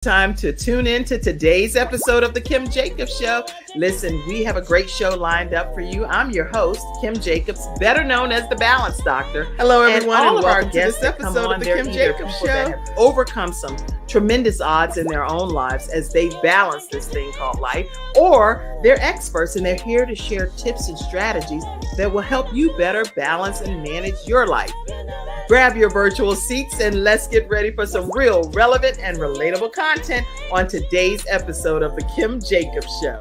Time to tune in to today's episode of the Kim Jacobs Show. Listen, we have a great show lined up for you. I'm your host, Kim Jacobs, better known as the Balance Doctor. Hello, everyone, and all of our welcome guests to this episode of the Kim Jacobs Show. That have overcome some tremendous odds in their own lives as they balance this thing called life, or they're experts and they're here to share tips and strategies that will help you better balance and manage your life. Grab your virtual seats and let's get ready for some real, relevant, and relatable content on today's episode of the Kim Jacobs Show.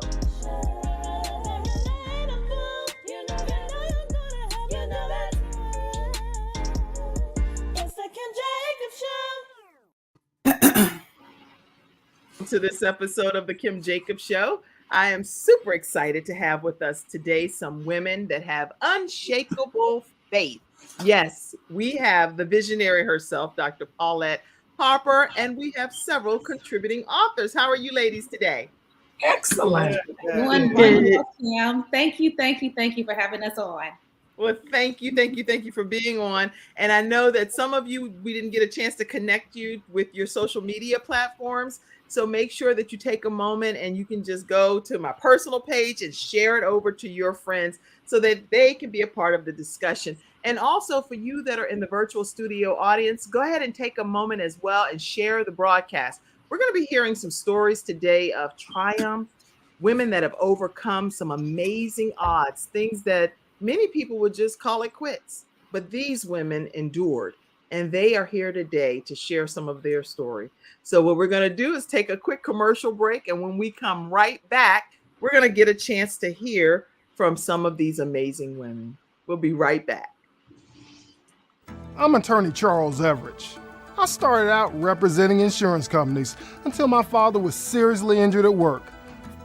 To this episode of the Kim Jacobs Show, I am super excited to have with us today some women that have unshakable faith. Yes, we have the visionary herself, Dr. Paulette Harper, and we have several contributing authors. How are you ladies today? Excellent. Doing wonderful, Kim. Thank you for having us on. Well, thank you for being on. And I know that some of you, we didn't get a chance to connect you with your social media platforms. So make sure that you take a moment and you can just go to my personal page and share it over to your friends so that they can be a part of the discussion. And also for you that are in the virtual studio audience, go ahead and take a moment as well and share the broadcast. We're going to be hearing some stories today of triumph, women that have overcome some amazing odds, things that many people would just call it quits. But these women endured, and they are here today to share some of their story. So what we're going to do is take a quick commercial break. And when we come right back, we're going to get a chance to hear from some of these amazing women. We'll be right back. I'm attorney Charles Everidge. I started out representing insurance companies until my father was seriously injured at work.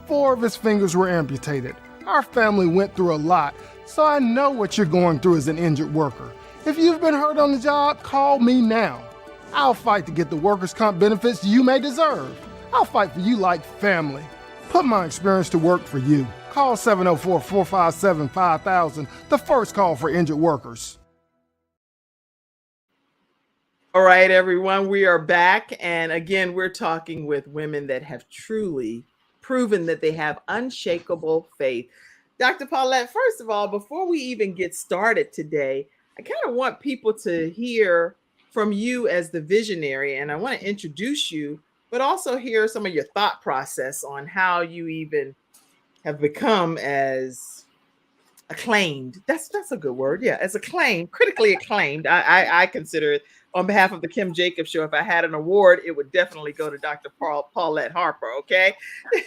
4 of his fingers were amputated. Our family went through a lot, so I know what you're going through as an injured worker. If you've been hurt on the job, call me now. I'll fight to get the workers' comp benefits you may deserve. I'll fight for you like family. Put my experience to work for you. Call 704-457-5000, the first call for injured workers. All right, everyone, we are back. And again, we're talking with women that have truly proven that they have unshakable faith. Dr. Paulette, first of all, before we even get started today, I kind of want people to hear from you as the visionary, and I want to introduce you, but also hear some of your thought process on how you even have become as acclaimed. That's a good word. Yeah, as acclaimed, critically acclaimed. I consider it. On behalf of the Kim Jacobs Show, if I had an award, it would definitely go to Dr. Paulette Harper, okay?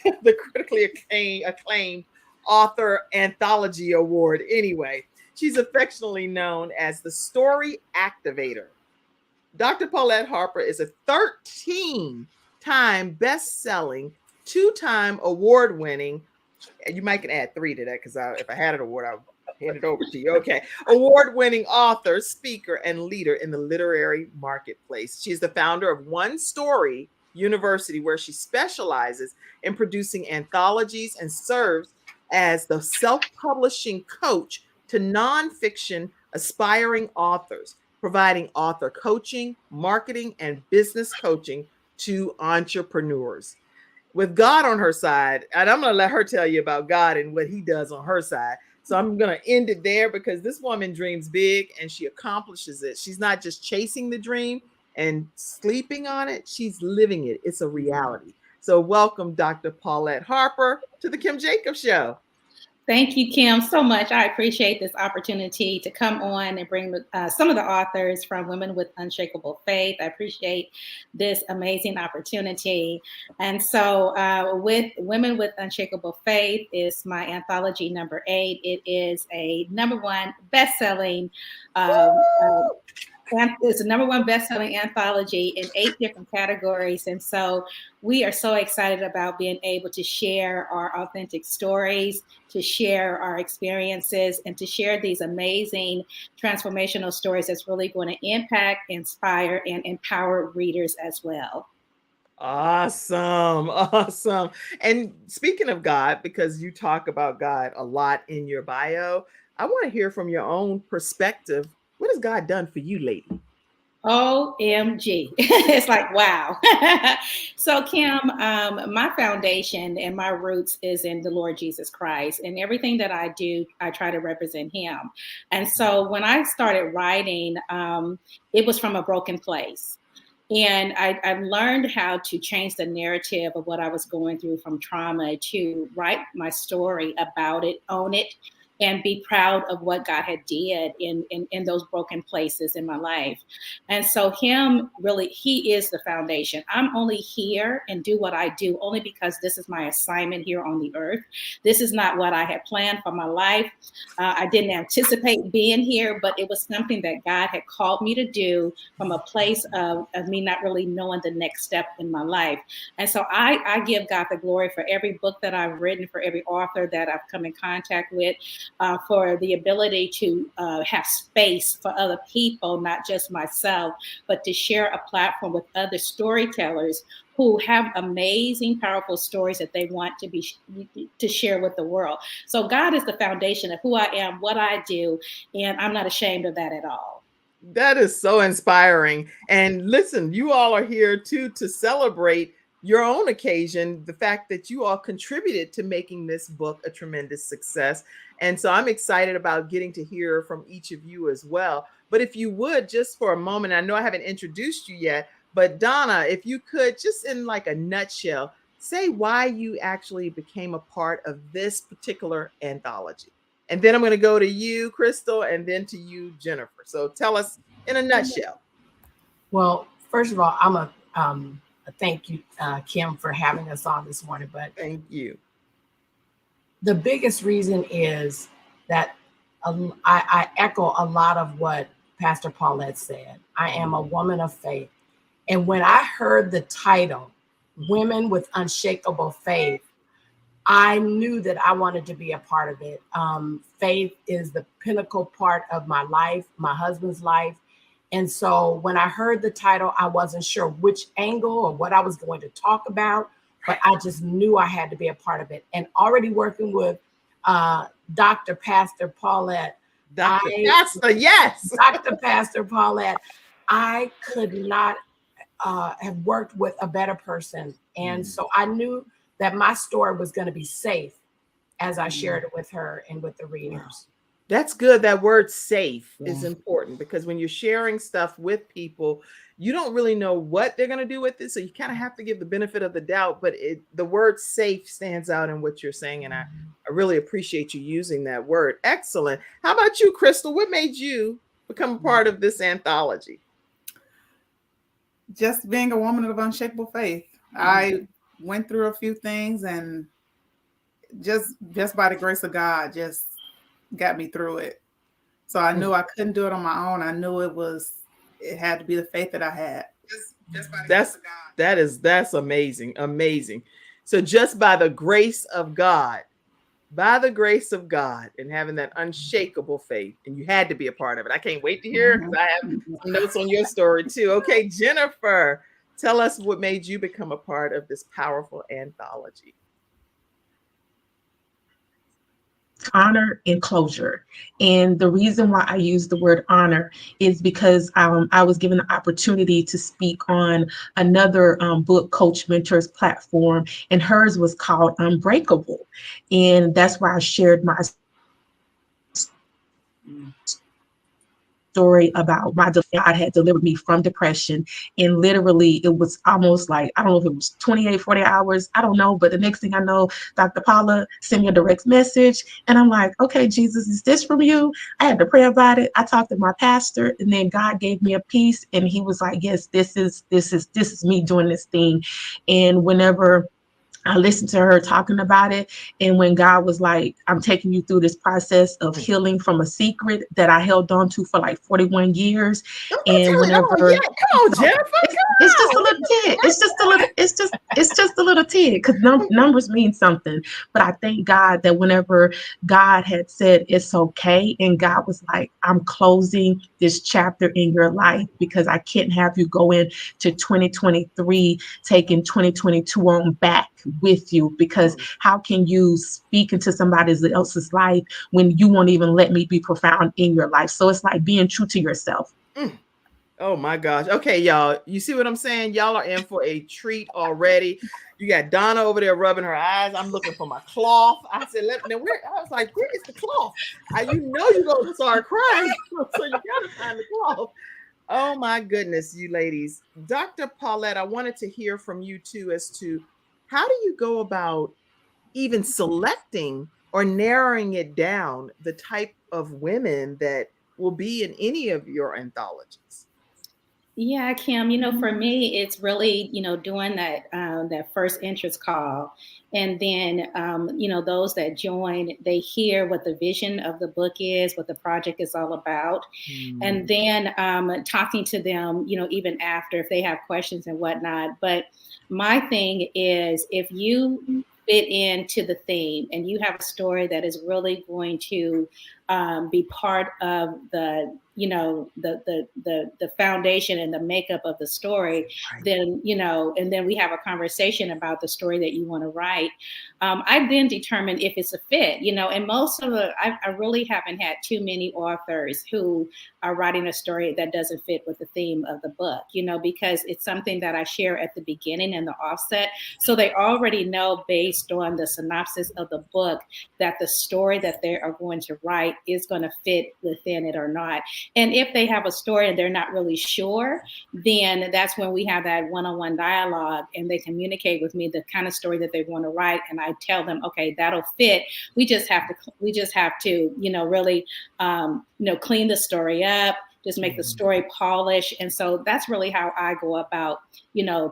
The critically acclaimed author anthology award. Anyway, she's affectionately known as the story activator. Dr. Paulette Harper is a 13-time best-selling, 2-time award-winning, and you might can add 3 to that because if I had an award, I would hand it over to you. Okay. Award-winning author, speaker, and leader in the literary marketplace. She's the founder of One Story University, where she specializes in producing anthologies and serves as the self-publishing coach to nonfiction aspiring authors, providing author coaching, marketing, and business coaching to entrepreneurs. With God on her side, and I'm going to let her tell you about God and what he does on her side. So I'm going to end it there because this woman dreams big and she accomplishes it. She's not just chasing the dream and sleeping on it. She's living it. It's a reality. So welcome, Dr. Paulette Harper, to the Kim Jacobs Show. Thank you, Kim, so much. I appreciate this opportunity to come on and bring some of the authors from Women with Unshakable Faith. I appreciate this amazing opportunity. And so with Women with Unshakable Faith is my anthology number 8. It is a #1 best-selling it's a #1 best-selling anthology in 8 different categories. And so we are so excited about being able to share our authentic stories, to share our experiences, and to share these amazing transformational stories that's really going to impact, inspire, and empower readers as well. Awesome. And speaking of God, because you talk about God a lot in your bio, I want to hear from your own perspective. What has God done for you lately? OMG. It's like, wow. So, Kim, my foundation and my roots is in the Lord Jesus Christ. And everything that I do, I try to represent him. And so when I started writing, it was from a broken place. And I've learned how to change the narrative of what I was going through from trauma to write my story about it, own it, and be proud of what God had did in those broken places in my life. And so him really, he is the foundation. I'm only here and do what I do only because this is my assignment here on the earth. This is not what I had planned for my life. I didn't anticipate being here, but it was something that God had called me to do from a place of me not really knowing the next step in my life. And so I give God the glory for every book that I've written, for every author that I've come in contact with, for the ability to have space for other people, not just myself, but to share a platform with other storytellers who have amazing, powerful stories that they want to share with the world. So God is the foundation of who I am, what I do, and I'm not ashamed of that at all. That is so inspiring. And listen, you all are here too to celebrate your own occasion, the fact that you all contributed to making this book a tremendous success. And so I'm excited about getting to hear from each of you as well. But if you would, just for a moment, I know I haven't introduced you yet, but Donna, if you could, just in like a nutshell, say why you actually became a part of this particular anthology. And then I'm going to go to you, Crystal, and then to you, Jennifer. So tell us in a nutshell. Well, first of all, I'm a thank you, Kim, for having us on this morning. But thank you. The biggest reason is that I echo a lot of what Pastor Paulette said. I am a woman of faith. And when I heard the title, Women with Unshakable Faith, I knew that I wanted to be a part of it. Faith is the pinnacle part of my life, my husband's life. And so when I heard the title, I wasn't sure which angle or what I was going to talk about, but I just knew I had to be a part of it. And already working with Dr. Pastor Paulette. Yes. Dr. Pastor Paulette, I could not have worked with a better person. And so I knew that my story was going to be safe as I shared it with her and with the readers. That's good. That word safe is important because when you're sharing stuff with people, you don't really know what they're going to do with it. So you kind of have to give the benefit of the doubt, but the word safe stands out in what you're saying. And I really appreciate you using that word. Excellent. How about you, Crystal? What made you become a part of this anthology? Just being a woman of unshakable faith. I went through a few things and just by the grace of God, just got me through it. So I knew I couldn't do it on my own. I knew it had to be the faith that I had. Just by the grace of God. That's amazing. Amazing. So just by the grace of God, and having that unshakable faith, and you had to be a part of it. I can't wait to hear because I have some notes on your story too. Okay, Jennifer, tell us what made you become a part of this powerful anthology. Honor and closure. And the reason why I use the word honor is because I was given the opportunity to speak on another book coach mentors platform, and hers was called Unbreakable. And that's why I shared my story about God had delivered me from depression. And literally it was almost like, I don't know if it was 28, 40 hours, I don't know. But the next thing I know, Dr. Paula sent me a direct message and I'm like, okay, Jesus, is this from you? I had to pray about it. I talked to my pastor and then God gave me a peace and he was like, yes, this is me doing this thing. And whenever I listened to her talking about it. And when God was like, I'm taking you through this process of healing from a secret that I held on to for like 41 years. And whenever, come on, Jennifer. It's just a little tid. It's just a little tid because numbers mean something. But I thank God that whenever God had said it's okay, and God was like, I'm closing this chapter in your life because I can't have you go into 2023 taking 2022 on back with you, because how can you speak into somebody else's life when you won't even let me be profound in your life? So it's like being true to yourself. Oh my gosh. Okay, y'all. You see what I'm saying? Y'all are in for a treat already. You got Donna over there rubbing her eyes. I'm looking for my cloth. I said, I was like, where is the cloth? You know you're gonna start crying. So you gotta find the cloth. Oh my goodness, you ladies. Dr. Paulette, I wanted to hear from you too as to how do you go about even selecting or narrowing it down the type of women that will be in any of your anthologies? Yeah, Kim, for me, it's really, doing that first interest call. And then, those that join, they hear what the vision of the book is, what the project is all about. And then talking to them, even after if they have questions and whatnot. But my thing is if you fit into the theme and you have a story that is really going to be part of the foundation and the makeup of the story, Right. then and then we have a conversation about the story that you want to write. I then determine if it's a fit, and most of I really haven't had too many authors who are writing a story that doesn't fit with the theme of the book, because it's something that I share at the beginning and the offset, so they already know based on the synopsis of the book that the story that they are going to write is going to fit within it or not. And if they have a story and they're not really sure, then that's when we have that one-on-one dialogue and they communicate with me the kind of story that they want to write. And I tell them, okay, that'll fit. We just have to, really, clean the story up, just make the story polished. And so that's really how I go about,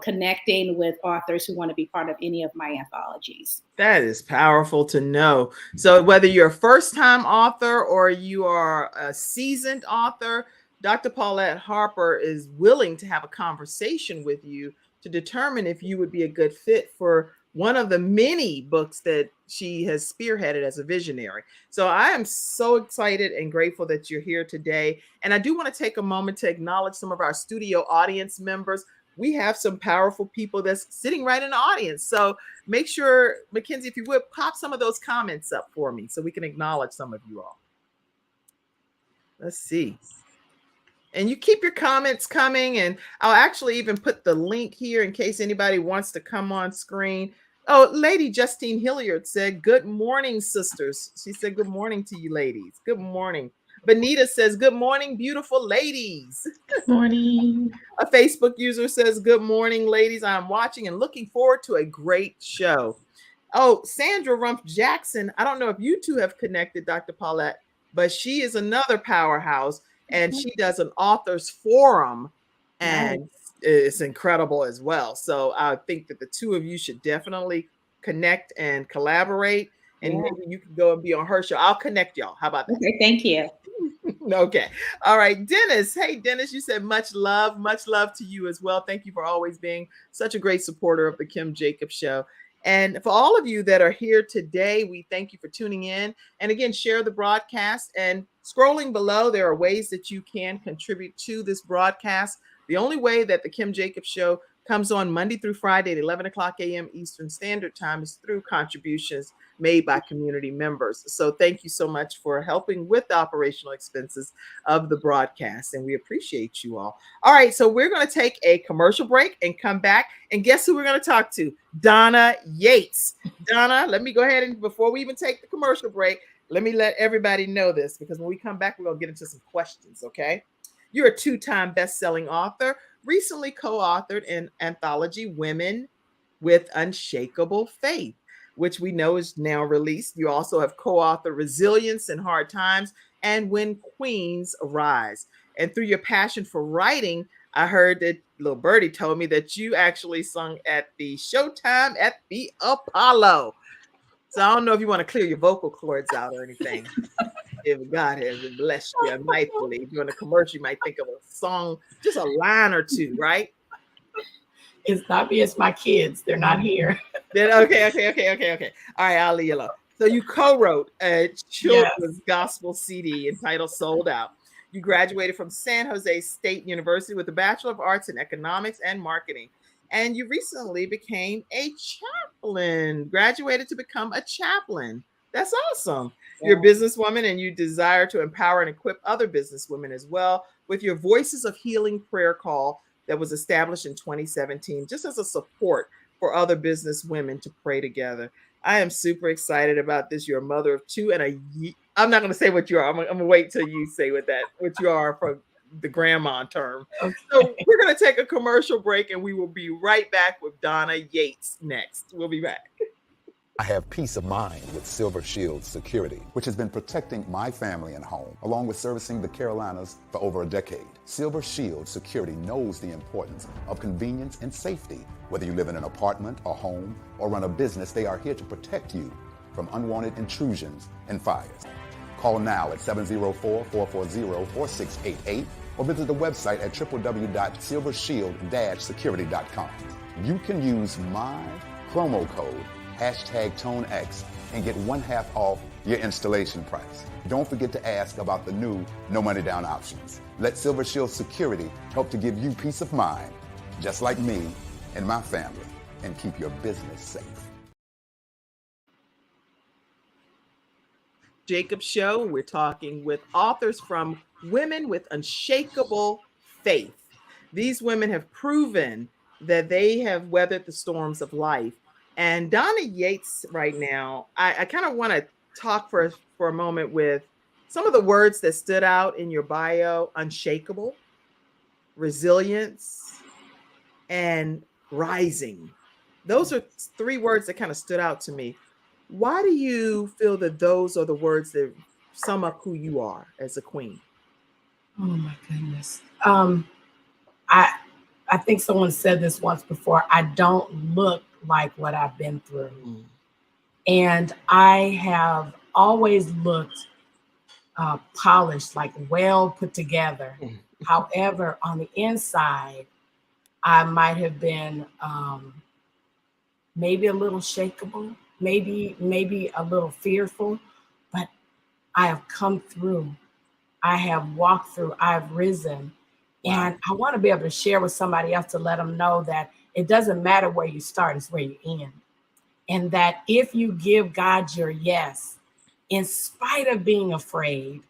connecting with authors who want to be part of any of my anthologies. That is powerful to know. So whether you're a first-time author or you are a seasoned author, Dr. Paulette Harper is willing to have a conversation with you to determine if you would be a good fit for one of the many books that she has spearheaded as a visionary. So I am so excited and grateful that you're here today. And I do want to take a moment to acknowledge some of our studio audience members. We have some powerful people that's sitting right in the audience. So make sure, Mackenzie, if you would, pop some of those comments up for me so we can acknowledge some of you all. Let's see. And you keep your comments coming, and I'll actually even put the link here in case anybody wants to come on screen. Oh, Lady Justine Hilliard said, good morning, sisters. She said, good morning to you ladies. Good morning. Benita says, good morning, beautiful ladies. Good morning. A Facebook user says, good morning, ladies. I'm watching and looking forward to a great show. Oh, Sandra Rumpf Jackson. I don't know if you two have connected, Dr. Paulette, but she is another powerhouse, and she does an authors forum, and it's incredible as well. So I think that the two of you should definitely connect and collaborate, and maybe you can go and be on her show. I'll connect y'all. How about that? Okay, thank you. Okay. All right. Dennis. Hey, Dennis, you said much love to you as well. Thank you for always being such a great supporter of the Kim Jacobs Show. And for all of you that are here today, we thank you for tuning in. And again, share the broadcast. And scrolling below, there are ways that you can contribute to this broadcast. The only way that the Kim Jacobs Show comes on Monday through Friday at 11 o'clock a.m. Eastern Standard Time is through contributions made by community members. So thank you so much for helping with the operational expenses of the broadcast, and we appreciate you all. All right, so we're going to take a commercial break and come back, and guess who we're going to talk to? Donna Yates. Donna, let me go ahead and before we even take the commercial break, let me let everybody know this, because when we come back, we're going to get into some questions, okay? You're a two-time best-selling author, recently co-authored an anthology, Women with Unshakable Faith, which we know is now released. You also have co-authored Resilience in Hard Times and When Queens Arise. And through your passion for writing, I heard that little birdie told me that you actually sung at the Showtime at the Apollo. So I don't know if you want to clear your vocal cords out or anything. If God has blessed you mightily during a commercial, you might think of a song, just a line or two, right? It's not me, it's my kids. They're not here. Then okay. All right, I'll leave you alone. So you co-wrote a children's gospel CD entitled Sold Out. You graduated from San Jose State University with a Bachelor of Arts in Economics and Marketing. And you recently became a chaplain, graduated to become a chaplain. That's awesome. You're a businesswoman and you desire to empower and equip other businesswomen as well with your Voices of Healing prayer call that was established in 2017, just as a support for other business women to pray together. I am super excited about this. You're a mother of two and I'm not going to say what you are. I'm going to wait till you say what you are for the grandma term. Okay. So we're going to take a commercial break and we will be right back with Donna Yates next. We'll be back. I have peace of mind with Silver Shield Security, which has been protecting my family and home, along with servicing the Carolinas for over a decade. Silver Shield Security knows the importance of convenience and safety. Whether you live in an apartment, a home, or run a business, they are here to protect you from unwanted intrusions and fires. Call now at 704-440-4688 or visit the website at www.silvershield-security.com. You can use my promo code #ToneX and get 1/2 off your installation price. Don't forget to ask about the new no money down options. Let Silver Shield Security help to give you peace of mind, just like me and my family, and keep your business safe. Jacob Show. We're talking with authors from Women with Unshakable Faith. These women have proven that they have weathered the storms of life. And Donna Yates right now, I kind of want to talk for a moment with some of the words that stood out in your bio: unshakable, resilience, and rising. Those are 3 words that kind of stood out to me. Why do you feel that those are the words that sum up who you are as a queen? Oh my goodness. I think someone said this once before. I don't look like what I've been through. And I have always looked polished, like well put together. However, on the inside, I might have been maybe a little shakeable, maybe a little fearful, but I have come through. I have walked through, I've risen. And I want to be able to share with somebody else to let them know that it doesn't matter where you start, it's where you end. And that if you give God your yes, in spite of being afraid,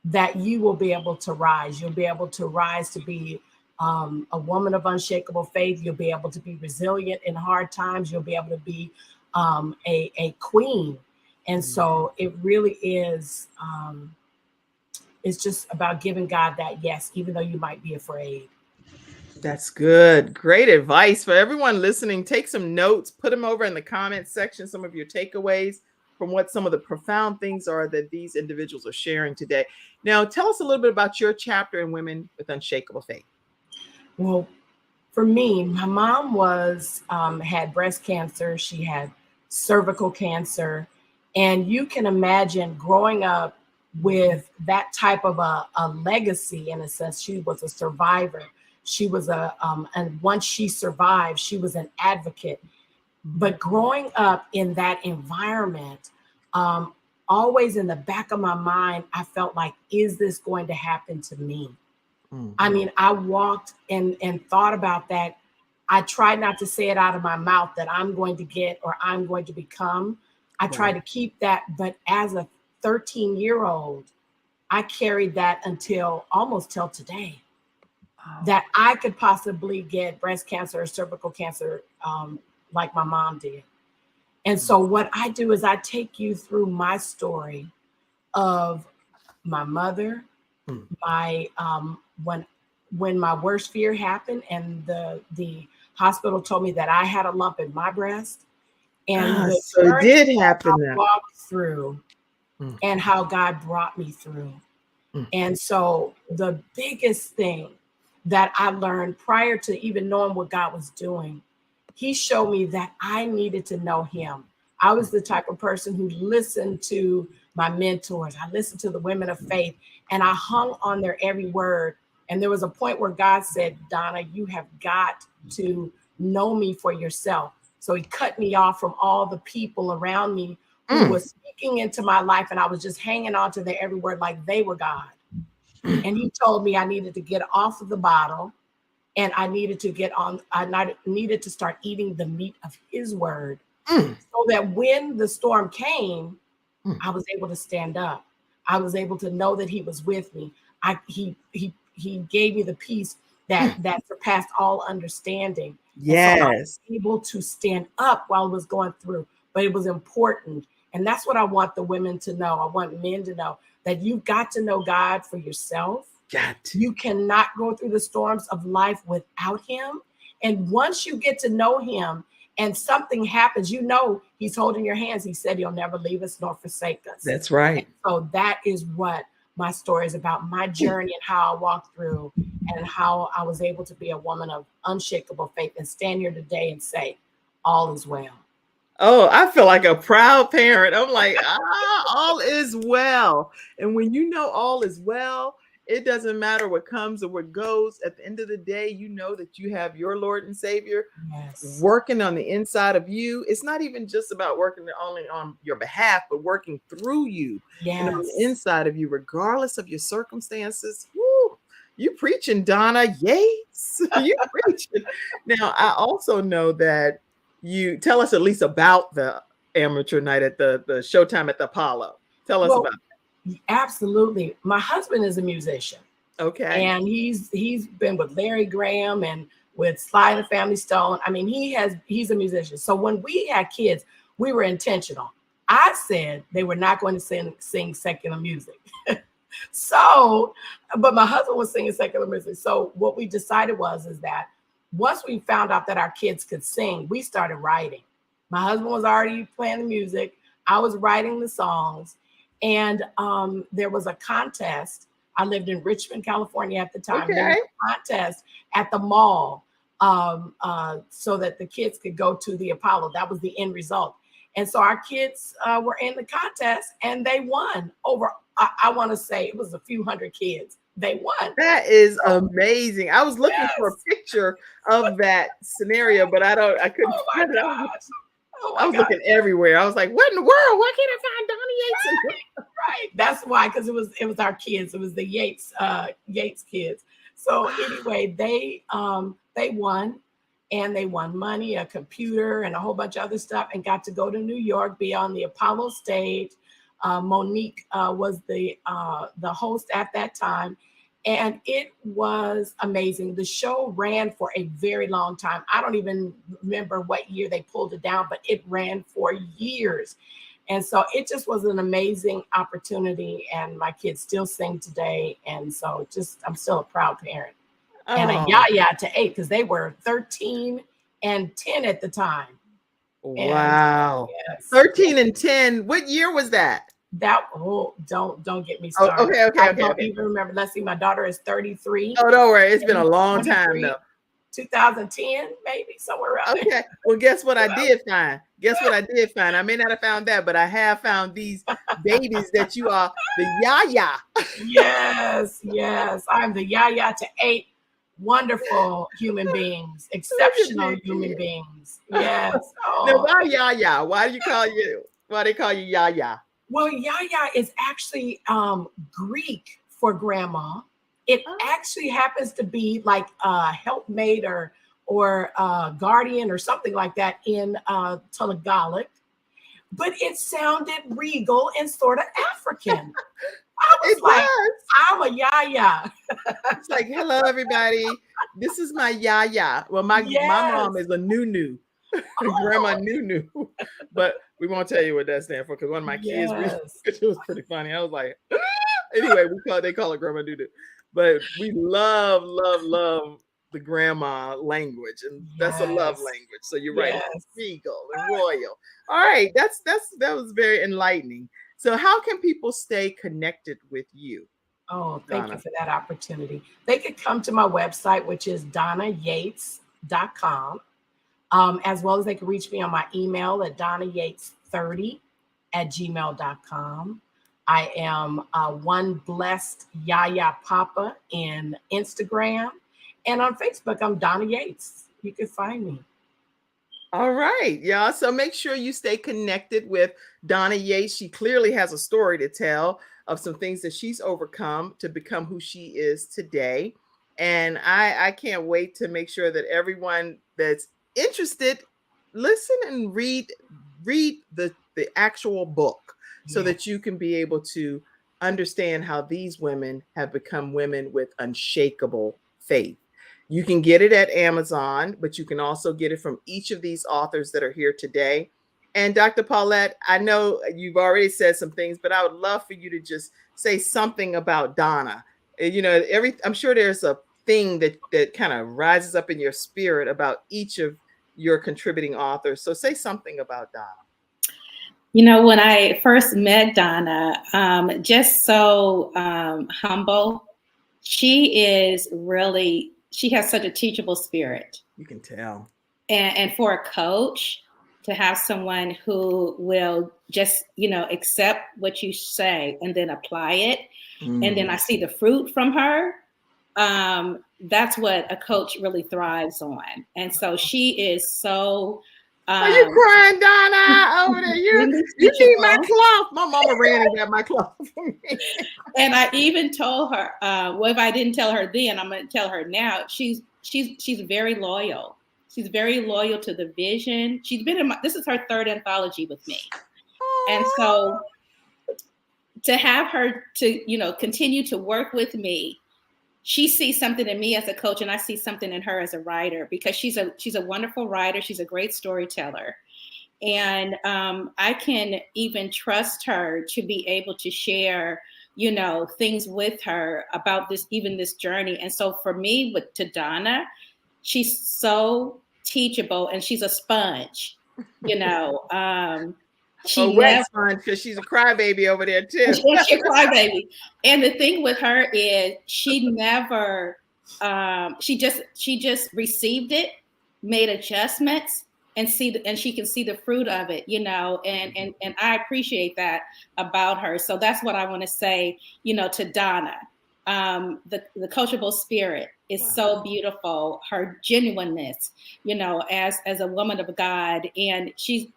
that you will be able to rise. You'll be able to rise to be a woman of unshakable faith. You'll be able to be resilient in hard times. You'll be able to be a queen. And so it really is, it's just about giving God that yes, even though you might be afraid. That's good. Great advice for everyone listening. Take some notes, put them over in the comments section, some of your takeaways from what some of the profound things are that these individuals are sharing today. Now, tell us a little bit about your chapter in Women with Unshakable Faith. Well, for me, my mom had breast cancer. She had cervical cancer. And you can imagine growing up with that type of a legacy, in a sense. She was a survivor. She was and once she survived, she was an advocate. But growing up in that environment, always in the back of my mind, I felt like, is this going to happen to me? I mean, I walked and thought about that. I tried not to say it out of my mouth that I'm going to get or I'm going to become. I tried to keep that. But as a 13-year-old, I carried that almost till today. That I could possibly get breast cancer or cervical cancer like my mom did. And so what I do is I take you through my story of my mother, my when my worst fear happened and the hospital told me that I had a lump in my breast, and so it did happen. I walked through and how God brought me through. And so the biggest thing that I learned prior to even knowing what God was doing, he showed me that I needed to know him. I was the type of person who listened to my mentors. I listened to the women of faith, and I hung on their every word. And there was a point where God said, Donna, you have got to know me for yourself. So he cut me off from all the people around me who was speaking into my life, and I was just hanging on to their every word like they were God. And he told me I needed to get off of the bottle, and I needed to start eating the meat of his word, so that when the storm came, I was able to stand up. I was able to know that he was with me. He gave me the peace that surpassed all understanding. Yes. And so I was able to stand up while I was going through, but it was important. And that's what I want the women to know. I want men to know that you've got to know God for yourself. You cannot go through the storms of life without him. And once you get to know him and something happens, you know he's holding your hands. He said he'll never leave us nor forsake us. That's right. And so that is what my story is about, my journey and how I walked through and how I was able to be a woman of unshakable faith and stand here today and say, all is well. Oh, I feel like a proud parent. I'm like, all is well. And when you know all is well, it doesn't matter what comes or what goes. At the end of the day, you know that you have your Lord and Savior working on the inside of you. It's not even just about working only on your behalf, but working through you and on the inside of you, regardless of your circumstances. Woo, you preaching, Donna Yates. You preaching. Now, I also know that you tell us at least about the amateur night at the Showtime at the Apollo. Tell us about that. Absolutely. My husband is a musician. Okay. And he's been with Larry Graham and with Sly and the Family Stone. I mean, he's a musician. So when we had kids, we were intentional. I said they were not going to sing secular music. So, but my husband was singing secular music. So what we decided is that once we found out that our kids could sing, we started writing. My husband was already playing the music. I was writing the songs. And there was a contest. I lived in Richmond, California at the time. Okay. There was a contest at the mall so that the kids could go to the Apollo. That was the end result. And so our kids were in the contest and they won over, I want to say it was a few hundred kids. They won. That is amazing. I was looking for a picture of that scenario, but I couldn't find it. I was looking everywhere. I was like, what in the world? Why can't I find Donnie Yates? Right. That's why, because it was our kids. It was the Yates kids. So anyway, they won, and they won money, a computer, and a whole bunch of other stuff, and got to go to New York, be on the Apollo stage. Monique was the host at that time. And it was amazing. The show ran for a very long time. I don't even remember what year they pulled it down, but it ran for years. And so it just was an amazing opportunity. And my kids still sing today. And so I'm still a proud parent. And a yaya to 8, because they were 13 and 10 at the time. Wow. 13 and 10. What year was that? Don't get me started. Okay. I don't even remember. Let's see, my daughter is 33. Oh, don't worry. It's been a long time though. 2010, maybe somewhere around there. Okay. Well, guess what I did find? I may not have found that, but I have found these babies that you are the yaya. Yes. I'm the yaya to 8 wonderful human beings, exceptional human beings. Yes. Now, why yaya? Why do they call you yaya? Well, yaya is actually Greek for grandma. It actually happens to be like a helpmate or guardian or something like that in Tagalog, but it sounded regal and sort of African. I was I'm a yaya. It's like, hello, everybody. This is my yaya. Well, my mom is a nunu. Grandma Nunu, but we won't tell you what that stands for because one of my kids, it was pretty funny. I was like, anyway, they call it Grandma Nunu, but we love the grandma language, and that's a love language. So you're right, regal and royal. All right, that was very enlightening. So how can people stay connected with you? Oh, thank you for that opportunity. They could come to my website, which is donnayates.com. As well as they can reach me on my email at donnayates30@gmail.com. I am one blessed Yaya Papa in Instagram. And on Facebook, I'm Donna Yates. You can find me. All right, y'all. So make sure you stay connected with Donna Yates. She clearly has a story to tell of some things that she's overcome to become who she is today. And I can't wait to make sure that everyone that's interested, listen and read the actual book. so that you can be able to understand how these women have become women with unshakable faith. You can get it at Amazon, but you can also get it from each of these authors that are here today. And Dr. Paulette, I know you've already said some things, but I would love for you to just say something about Donna. I'm sure there's a thing that kind of rises up in your spirit about each of your contributing authors. So say something about Donna. When I first met Donna, just so humble, she has such a teachable spirit. You can tell. And for a coach to have someone who will just, accept what you say and then apply it. And then I see the fruit from her. That's what a coach really thrives on. And so she is so... Are you crying, Donna, over there? You need my cloth. My mama ran and got my cloth for me. And I even told her, if I didn't tell her then, I'm going to tell her now. She's very loyal. She's very loyal to the vision. She's been this is her third anthology with me. And so to have her to, continue to work with me, she sees something in me as a coach, and I see something in her as a writer, because she's a wonderful writer. She's a great storyteller. And I can even trust her to be able to share, things with her about this journey. And so for me, to Donna, she's so teachable, and she's a sponge, wet sponge, because she's a crybaby over there too. She's a crybaby. And the thing with her is she never, she just received it, made adjustments, and she can see the fruit of it, and I appreciate that about her. So that's what I want to say, to Donna. The coachable spirit is so beautiful. Her genuineness, as a woman of God, and she's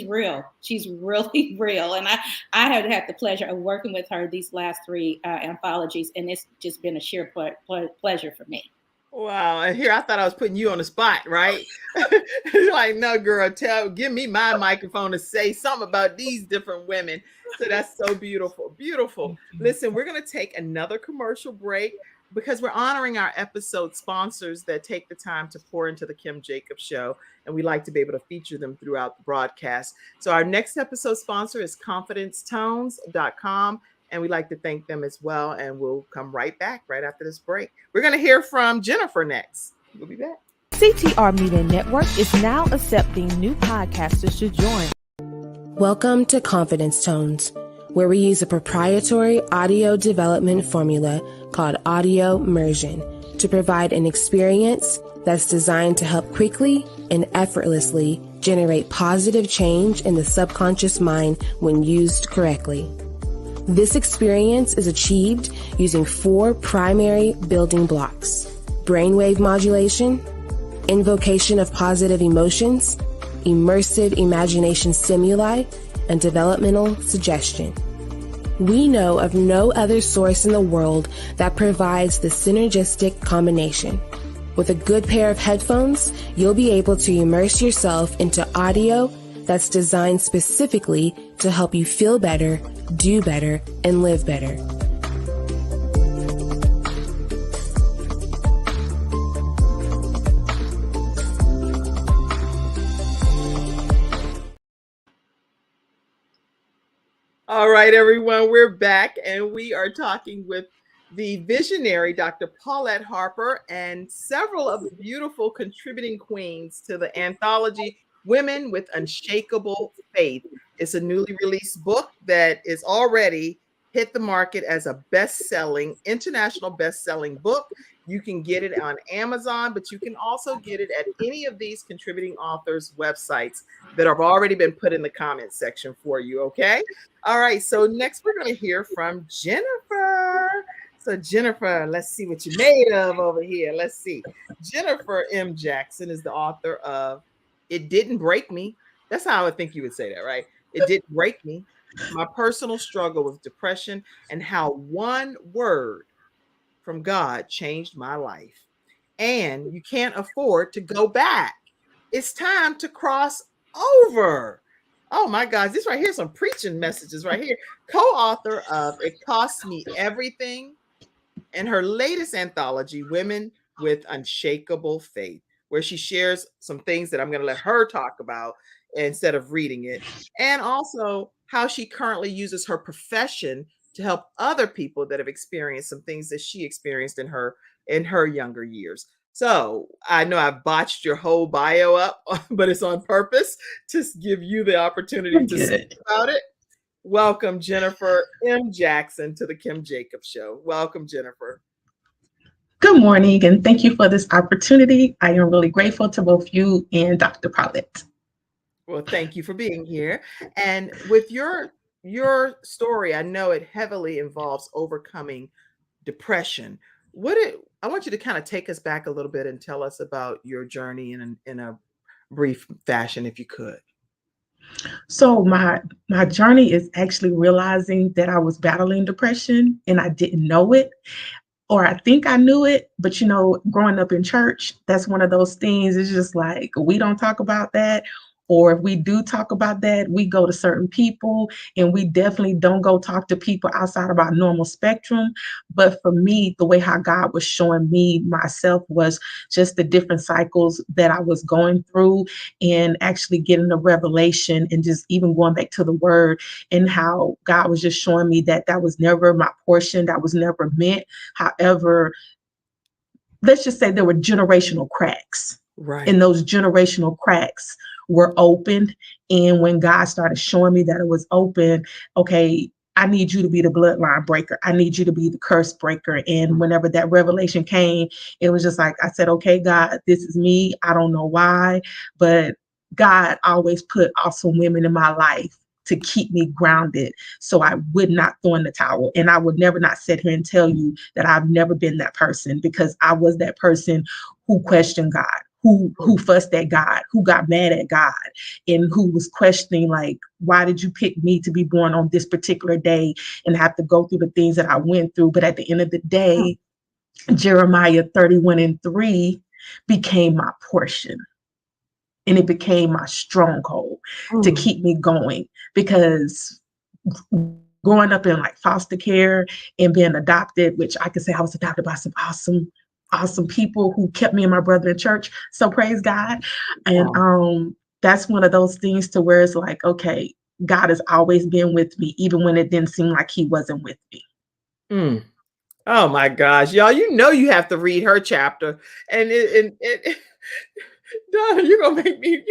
real. She's really real. And I have had the pleasure of working with her these last 3 anthologies, and it's just been a sheer pleasure for me. Wow. And here I thought I was putting you on the spot, right? Like, no, girl, give me my microphone to say something about these different women. So that's so beautiful. Beautiful. Listen, we're going to take another commercial break because we're honoring our episode sponsors that take the time to pour into the Kim Jacobs Show. And we like to be able to feature them throughout the broadcast. So our next episode sponsor is ConfidenceTones.com. And we'd like to thank them as well. And we'll come right back right after this break. We're going to hear from Jennifer next. We'll be back. CTR Media Network is now accepting new podcasters to join. Welcome to Confidence Tones, where we use a proprietary audio development formula called audio immersion to provide an experience that's designed to help quickly and effortlessly generate positive change in the subconscious mind when used correctly. This experience is achieved using 4 primary building blocks: brainwave modulation, invocation of positive emotions, immersive imagination stimuli, and developmental suggestion. We know of no other source in the world that provides the synergistic combination. With a good pair of headphones, you'll be able to immerse yourself into audio that's designed specifically to help you feel better, do better, and live better. All right, everyone, we're back, and we are talking with the visionary Dr. Paulette Harper and several of the beautiful contributing queens to the anthology Women with Unshakable Faith. It's a newly released book that is already hit the market as a international best-selling book. You can get it on Amazon, but you can also get it at any of these contributing authors' websites that have already been put in the comment section for you, okay? All right, so next we're going to hear from Jennifer. So Jennifer, let's see what you made of over here. Let's see. Jennifer M. Jackson is the author of It Didn't Break Me. That's how I would think you would say that, right? It Didn't Break Me. My personal struggle with depression and how one word from God changed my life. And you can't afford to go back. It's time to cross over. Oh my gosh, this right here, some preaching messages right here. Co-author of It Costs Me Everything, and her latest anthology, Women with Unshakable Faith, where she shares some things that I'm going to let her talk about instead of reading it, and also how she currently uses her profession to help other people that have experienced some things that she experienced in her younger years. So I know I've botched your whole bio up, but it's on purpose to give you the opportunity to speak about it. Welcome, Jennifer M. Jackson, to the Kim Jacobs Show. Welcome, Jennifer. Good morning, and thank you for this opportunity. I am really grateful to both you and Dr. Paulette. Well, thank you for being here. And with your story, I know it heavily involves overcoming depression. I want you to kind of take us back a little bit and tell us about your journey in a brief fashion, if you could. So my journey is actually realizing that I was battling depression and I didn't know it, or I think I knew it, but growing up in church, that's one of those things. It's just like, we don't talk about that. Or if we do talk about that, we go to certain people, and we definitely don't go talk to people outside of our normal spectrum. But for me, the way how God was showing me myself was just the different cycles that I was going through, and actually getting the revelation, and just even going back to the word, and how God was just showing me that that was never my portion, that was never meant. However, let's just say there were generational cracks. Right. And those generational cracks were opened. And when God started showing me that it was open, okay, I need you to be the bloodline breaker. I need you to be the curse breaker. And whenever that revelation came, it was just like, I said, okay, God, this is me. I don't know why, but God always put awesome women in my life to keep me grounded, so I would not throw in the towel. And I would never not sit here and tell you that I've never been that person, because I was that person who questioned God, who fussed at God, who got mad at God, and who was questioning, like, why did you pick me to be born on this particular day and have to go through the things that I went through? But at the end of the day, Jeremiah 31:3 became my portion. And it became my stronghold to keep me going, because growing up in like foster care and being adopted, which I could say I was adopted by some awesome people who kept me and my brother in church. So praise God. And that's one of those things to where it's like, okay, God has always been with me, even when it didn't seem like he wasn't with me. Oh my gosh, y'all, you have to read her chapter. And it Donna, you're gonna make me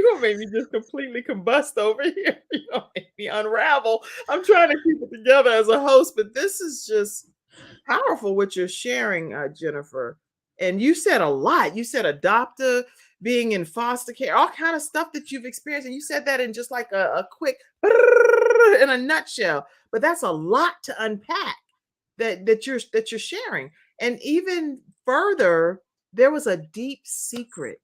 just completely combust over here. You're gonna make me unravel. I'm trying to keep it together as a host, but this is just powerful what you're sharing, Jennifer. And you said a lot. You said adopter, being in foster care, all kind of stuff that you've experienced. And you said that in just like a quick, in a nutshell. But that's a lot to unpack that you're sharing. And even further, there was a deep secret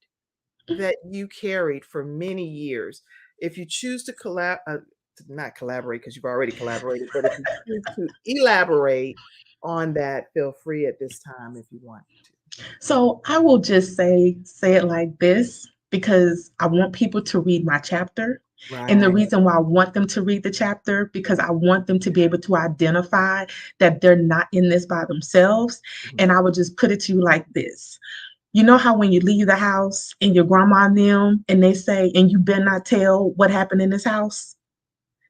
that you carried for many years. If you choose to not collaborate, because you've already collaborated, but if you choose to elaborate on that, feel free at this time if you want to. So I will just say it like this, because I want people to read my chapter. Right. And the reason why I want them to read the chapter, because I want them to be able to identify that they're not in this by themselves. Mm-hmm. And I would just put it to you like this. You know how when you leave the house and your grandma and them, and they say, and you better not tell what happened in this house?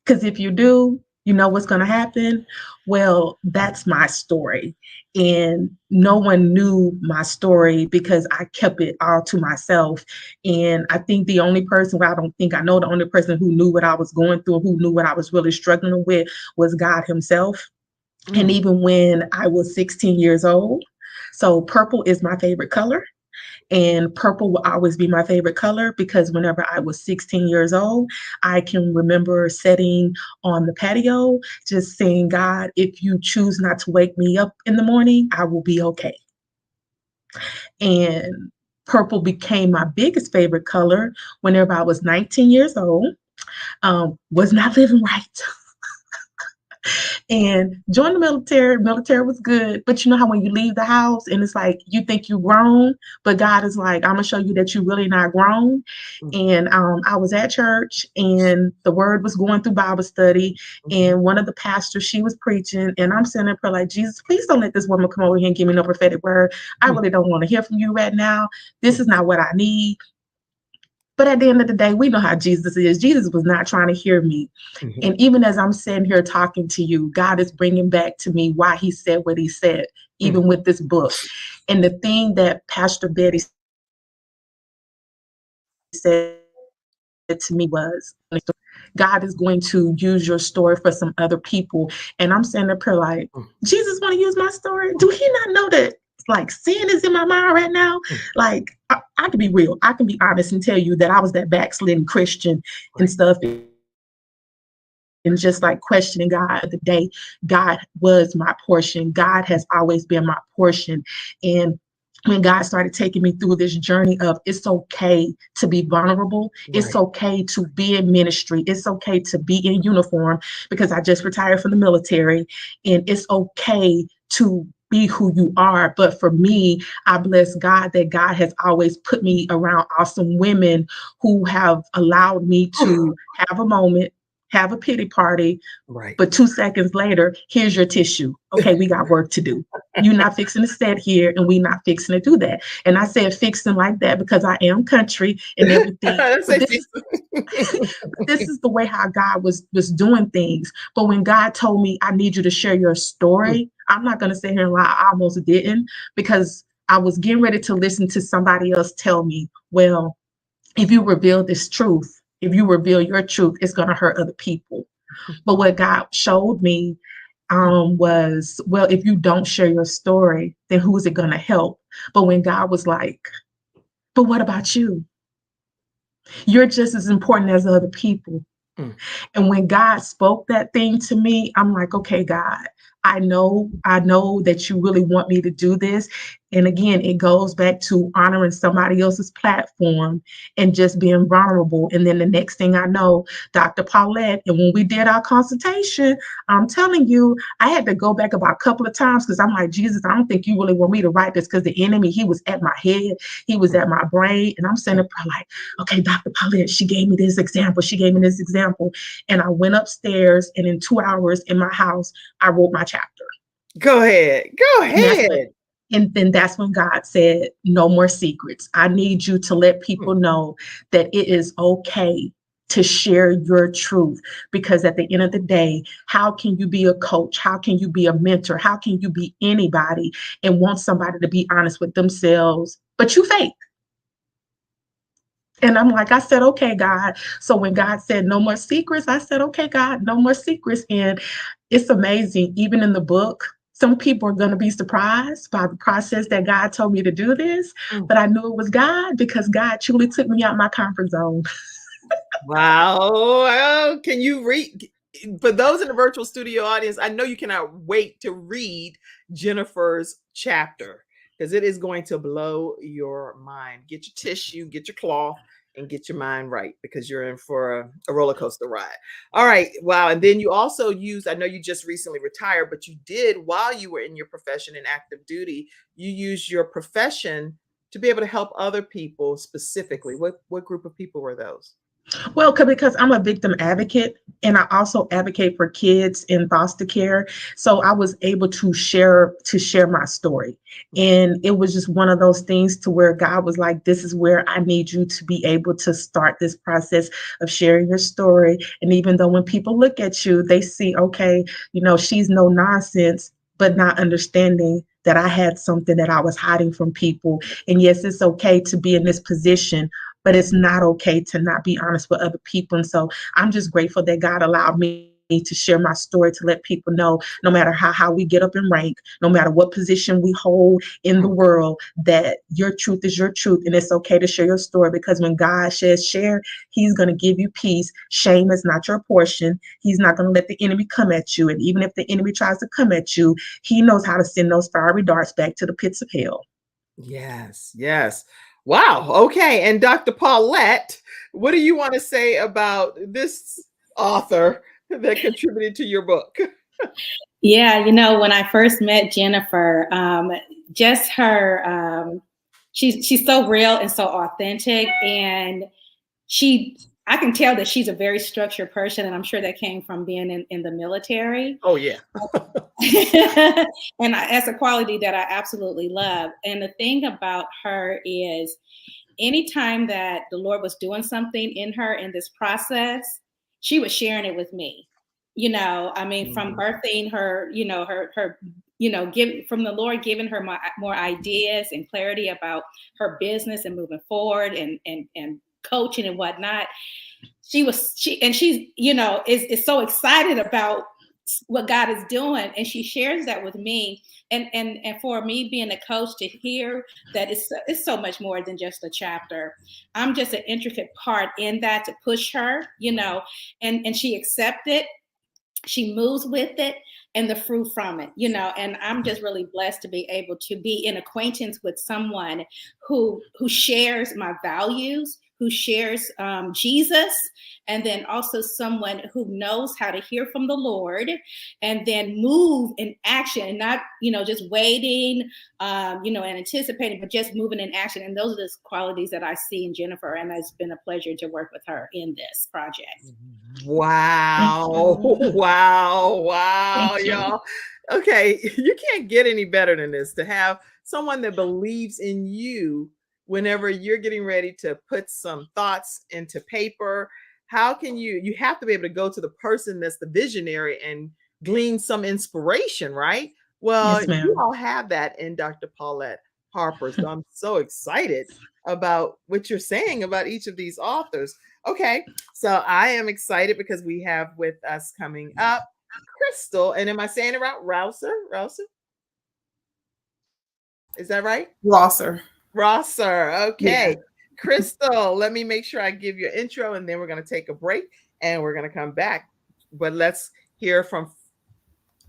Because if you do, you know what's going to happen? Well, that's my story. And no one knew my story because I kept it all to myself. And I think the only person, well, I know the only person who knew what I was going through, who knew what I was really struggling with, was God himself. Mm. And even when I was 16 years old, so purple is my favorite color. And purple will always be my favorite color, because whenever I was 16 years old, I can remember sitting on the patio, just saying, God, if you choose not to wake me up in the morning, I will be okay. And purple became my biggest favorite color whenever I was 19 years old, was not living right. And joined the military. Military was good, but you know how when you leave the house and it's like you think you've grown, but God is like, I'm gonna show you that you're really not grown. And I was at church, and the word was going through Bible study, and one of the pastors, she was preaching, and I'm sitting there like, Jesus, please don't let this woman come over here and give me no prophetic word. I really don't want to hear from you right now. This is not what I need. But at the end of the day, we know how Jesus is. Jesus was not trying to hear me. And even as I'm sitting here talking to you, God is bringing back to me why he said what he said, even with this book. And the thing that Pastor Betty said to me was, God is going to use your story for some other people. And I'm saying to prayer like, Jesus want to use my story? Do he not know that like sin is in my mind right now? Like I can be real. I can be honest and tell you that I was that backslidden Christian and stuff. And just like questioning God the day, God was my portion. God has always been my portion. And when God started taking me through this journey of it's okay to be vulnerable, it's okay to be in ministry, it's okay to be in uniform, because I just retired from the military, and it's okay to be who you are. But for me, I bless God that God has always put me around awesome women who have allowed me to have a moment, have a pity party, but 2 seconds later, here's your tissue. Okay, we got work to do. You're not fixing to sit here, and we not fixing to do that. And I said fixing like that because I am country and everything. But this is the way how God was doing things. But when God told me, I need you to share your story, I'm not going to sit here and lie. I almost didn't, because I was getting ready to listen to somebody else tell me, well, if you reveal this truth, if you reveal your truth, it's going to hurt other people. But what God showed me was, well, if you don't share your story, then who is it going to help? But when God was like, but what about you? You're just as important as other people. And when God spoke that thing to me, I'm like, okay, God, I know that you really want me to do this. And again, it goes back to honoring somebody else's platform and just being vulnerable. And then the next thing I know, Dr. Paulette, and when we did our consultation, I'm telling you, I had to go back about a couple of times because I'm like, Jesus, I don't think you really want me to write this, because the enemy, he was at my head, he was at my brain. And I'm saying like, okay, Dr. Paulette, she gave me this example. And I went upstairs, and in 2 hours in my house, I wrote my chapter. Go ahead. And then that's when God said, no more secrets. I need you to let people know that it is okay to share your truth, because at the end of the day, how can you be a coach? How can you be a mentor? How can you be anybody and want somebody to be honest with themselves, but you fake? And I'm like, I said, okay, God. So when God said no more secrets, I said, okay, God, no more secrets. And it's amazing. Even in the book, some people are going to be surprised by the process that God told me to do this. But I knew it was God, because God truly took me out my comfort zone. Wow. Can you read? For those in the virtual studio audience, I know you cannot wait to read Jennifer's chapter, because it is going to blow your mind. Get your tissue, get your cloth, and get your mind right, because you're in for a roller coaster ride. All right. Wow. And then you also used, I know you just recently retired, but you did, while you were in your profession in active duty, you used your profession to be able to help other people specifically. What group of people were those? Well, because I'm a victim advocate, and I also advocate for kids in foster care. So I was able to share my story. And it was just one of those things to where God was like, this is where I need you to be able to start this process of sharing your story. And even though when people look at you, they see, okay, she's no nonsense, but not understanding that I had something that I was hiding from people. And yes, it's okay to be in this position, but it's not okay to not be honest with other people. And so I'm just grateful that God allowed me to share my story, to let people know, no matter how we get up in rank, no matter what position we hold in the world, that your truth is your truth. And it's okay to share your story, because when God says share, he's going to give you peace. Shame is not your portion. He's not going to let the enemy come at you. And even if the enemy tries to come at you, he knows how to send those fiery darts back to the pits of hell. Yes. Wow. Okay. And Dr. Paulette, what do you want to say about this author that contributed to your book? Yeah, when I first met Jennifer, just her, she's so real and so authentic, and I can tell that she's a very structured person, and I'm sure that came from being in the military. Oh, yeah. And that's a quality that I absolutely love. And the thing about her is, anytime that the Lord was doing something in her in this process, she was sharing it with me. From birthing her, from the Lord giving her more ideas and clarity about her business and moving forward and coaching and whatnot. She's is so excited about what God is doing, and she shares that with me. And for me being a coach, to hear that it's so much more than just a chapter. I'm just an intricate part in that to push her, and she accepted. She moves with it and the fruit from it, and I'm just really blessed to be able to be in acquaintance with someone who shares my values, who shares Jesus, and then also someone who knows how to hear from the Lord and then move in action, and not, just waiting, and anticipating, but just moving in action. And those are the qualities that I see in Jennifer, and it's been a pleasure to work with her in this project. Wow. Wow, y'all. Okay, you can't get any better than this, to have someone that believes in you whenever you're getting ready to put some thoughts into paper. How can you have to be able to go to the person that's the visionary and glean some inspiration, right? Well, Yes, ma'am. you all have that in Dr. Paulette Harper. So I'm so excited about what you're saying about each of these authors. Okay, so I am excited because we have with us coming up Crystal, and am I saying it right? Rouser? Is that right? Rosser. Okay. Yeah. Crystal, let me make sure I give you an intro, and then we're going to take a break and we're going to come back. But let's hear from,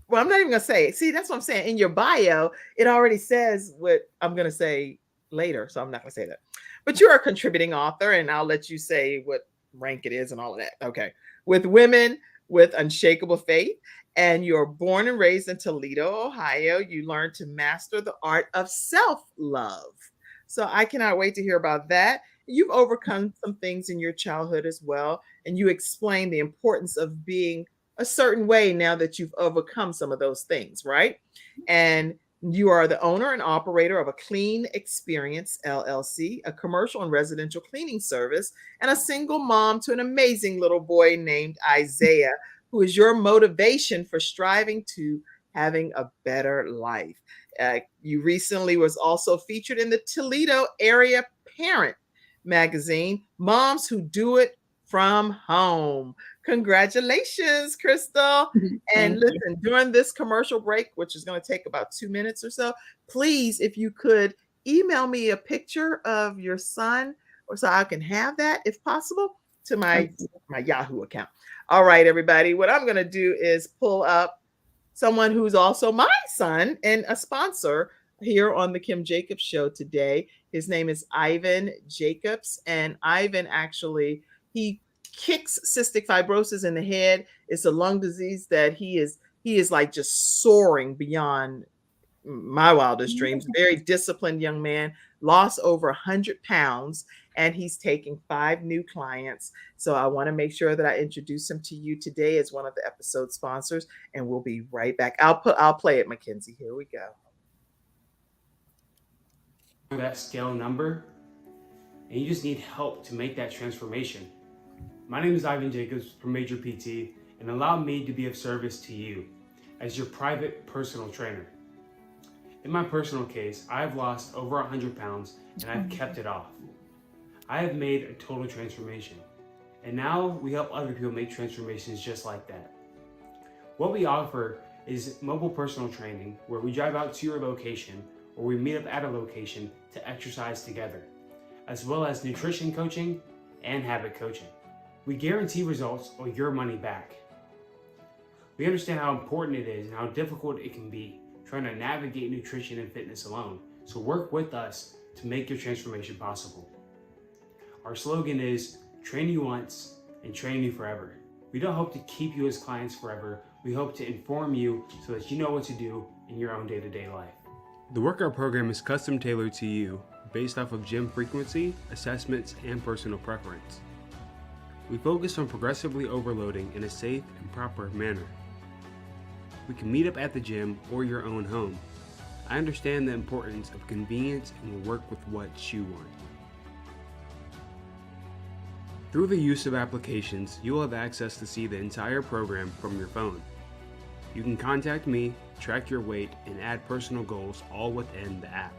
well, I'm not even going to say, see, that's what I'm saying. In your bio, it already says what I'm going to say later, so I'm not going to say that. But you're a contributing author, and I'll let you say what rank it is and all of that. Okay. With Women with Unshakable Faith, and you're born and raised in Toledo, Ohio. You learned to master the art of self-love. So I cannot wait to hear about that. You've overcome some things in your childhood as well, and you explain the importance of being a certain way now that you've overcome some of those things, right? And you are the owner and operator of a Clean Experience LLC, a commercial and residential cleaning service, and a single mom to an amazing little boy named Isaiah, who is your motivation for striving to having a better life. You recently was also featured in the Toledo area parent magazine, Moms Who Do It From Home. Congratulations, Crystal. And listen, during this commercial break, which is going to take about 2 minutes or so, please, if you could email me a picture of your son, or so I can have that, if possible, to my Yahoo account. All right, everybody, what I'm going to do is pull up someone who's also my son and a sponsor here on the Kim Jacobs Show today. His name is Ivan Jacobs, and Ivan actually, he kicks cystic fibrosis in the head. It's a lung disease that he is like just soaring beyond my wildest dreams. Very disciplined young man, lost over 100 pounds, and he's taking 5 new clients. So I want to make sure that I introduce him to you today as one of the episode sponsors, and we'll be right back. I'll play it, Mackenzie. Here we go. That scale number, and you just need help to make that transformation. My name is Ivan Jacobs from Major PT, and allow me to be of service to you as your private personal trainer. In my personal case, I've lost over 100 pounds and I've kept it off. I have made a total transformation, and now we help other people make transformations just like that. What we offer is mobile personal training, where we drive out to your location or we meet up at a location to exercise together, as well as nutrition coaching and habit coaching. We guarantee results or your money back. We understand how important it is and how difficult it can be trying to navigate nutrition and fitness alone, so work with us to make your transformation possible. Our slogan is train you once and train you forever. We don't hope to keep you as clients forever. We hope to inform you so that you know what to do in your own day-to-day life. The workout program is custom tailored to you based off of gym frequency, assessments, and personal preference. We focus on progressively overloading in a safe and proper manner. We can meet up at the gym or your own home. I understand the importance of convenience and will work with what you want. Through the use of applications, you will have access to see the entire program from your phone. You can contact me, track your weight, and add personal goals all within the app.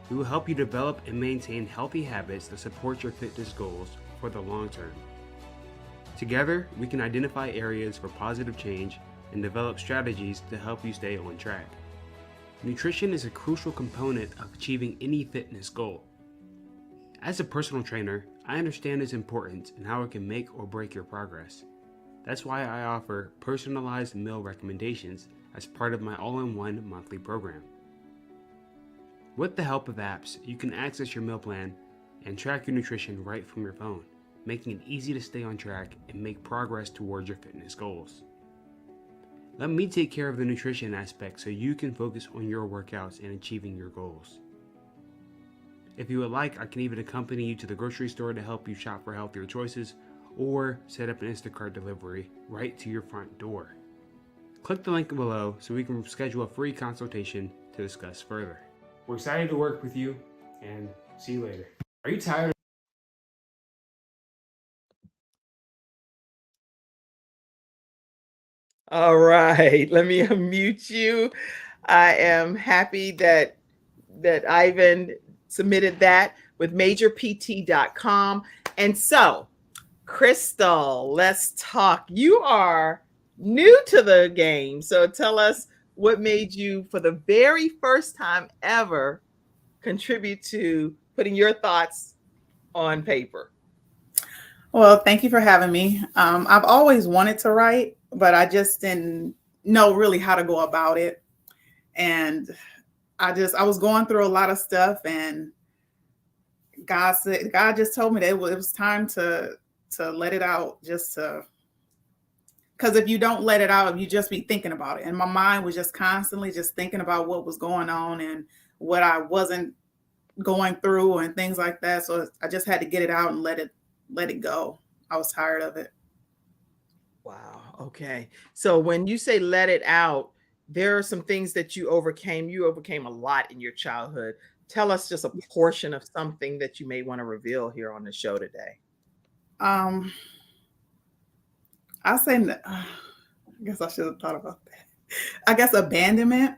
We will help you develop and maintain healthy habits that support your fitness goals for the long term. Together, we can identify areas for positive change and develop strategies to help you stay on track. Nutrition is a crucial component of achieving any fitness goal. As a personal trainer, I understand its importance and how it can make or break your progress. That's why I offer personalized meal recommendations as part of my all-in-one monthly program. With the help of apps, you can access your meal plan and track your nutrition right from your phone, making it easy to stay on track and make progress towards your fitness goals. Let me take care of the nutrition aspect so you can focus on your workouts and achieving your goals. If you would like, I can even accompany you to the grocery store to help you shop for healthier choices or set up an Instacart delivery right to your front door. Click the link below so we can schedule a free consultation to discuss further. We're excited to work with you and see you later. Are you tired? All right, let me unmute you. I am happy that Ivan submitted that with majorpt.com. And so, Crystal, let's talk. You are new to the game, so tell us what made you, for the very first time ever, contribute to putting your thoughts on paper. Well, thank you for having me. I've always wanted to write, but I just didn't know really how to go about it. And I was going through a lot of stuff, and God just told me that it was time to let it out, because if you don't let it out, you just be thinking about it. And my mind was just constantly just thinking about what was going on and what I wasn't going through and things like that. So I just had to get it out and let it go. I was tired of it. Wow. Okay. So when you say let it out, there are some things that you overcame. You overcame a lot in your childhood. Tell us just a portion of something that you may want to reveal here on the show today. I say, I guess I should have thought about that. I guess abandonment,